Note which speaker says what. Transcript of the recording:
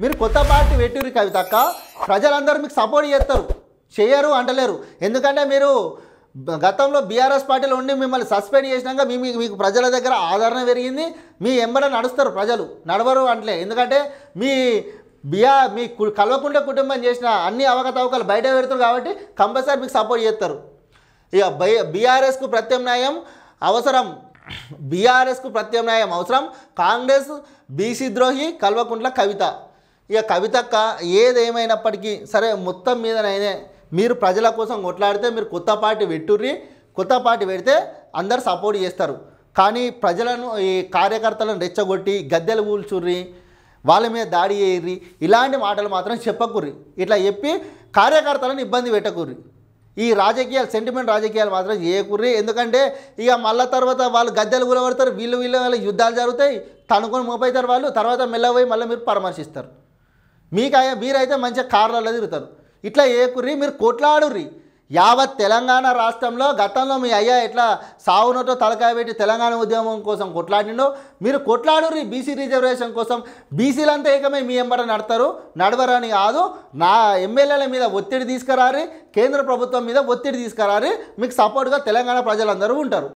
Speaker 1: మీరు కొత్త పార్టీ పెట్టిరు కవితక్క, ప్రజలందరూ మీకు సపోర్ట్ చేస్తారు, చేయరు అంటలేరు. ఎందుకంటే మీరు గతంలో బీఆర్ఎస్ పార్టీలో ఉండి మిమ్మల్ని సస్పెండ్ చేసినాక మీకు ప్రజల దగ్గర ఆదరణ పెరిగింది, మీ ఎంబడ నడుస్తారు ప్రజలు, నడవరు అంటలే. ఎందుకంటే మీ కల్వకుంట్ల కుటుంబం చేసిన అన్ని అవకతవకలు బయట పెడతారు కాబట్టి కంపల్సరీ మీకు సపోర్ట్ చేస్తారు. ఇక బీఆర్ఎస్కు ప్రత్యామ్నాయం అవసరం, కాంగ్రెస్ బీసీ ద్రోహి కల్వకుంట్ల కవిత. ఇక కవితక్క ఏదేమైనప్పటికీ సరే, మొత్తం మీదనైనా మీరు ప్రజల కోసం కొట్లాడితే మీరు కొత్త పార్టీ పెట్టుర్రి, కొత్త పార్టీ పెడితే అందరు సపోర్ట్ చేస్తారు. కానీ ప్రజలను ఈ కార్యకర్తలను రెచ్చగొట్టి గద్దెలు కూల్చుర్రి, వాళ్ళ మీద దాడి చేయర్రి, ఇలాంటి మాటలు మాత్రం చెప్పకుర్రి. ఇట్లా చెప్పి కార్యకర్తలను ఇబ్బంది పెట్టకుర్రి. ఈ రాజకీయాలు, సెంటిమెంట్ రాజకీయాలు మాత్రం చేయకుర్రి. ఎందుకంటే ఇక మళ్ళీ తర్వాత వాళ్ళు గద్దెలు కూలబడతారు, వీళ్ళు వాళ్ళ యుద్ధాలు జరుగుతాయి, తనుకొని మోపవుతారు వాళ్ళు, తర్వాత మెల్లపోయి మళ్ళీ మీరు పరామర్శిస్తారు. మీరైతే మంచిగా కార్లలో తిరుగుతారు. ఇట్లా చేయకుర్రి, మీరు కొట్లాడుర్రి. యావత్ తెలంగాణ రాష్ట్రంలో గతంలో మీ అయ్యా ఎట్లా సావునోతో తలకాయ పెట్టి తెలంగాణ ఉద్యమం కోసం కొట్లాడినో మీరు కొట్లాడుర్రి. బీసీ రిజర్వేషన్ కోసం బీసీలంతా ఏకమై మీ ఎంబడ నడవరని కాదు, నా ఎమ్మెల్యేల మీద ఒత్తిడి తీసుకురారి, కేంద్ర ప్రభుత్వం మీద ఒత్తిడి తీసుకురారి, మీకు సపోర్ట్గా తెలంగాణ ప్రజలందరూ ఉంటారు.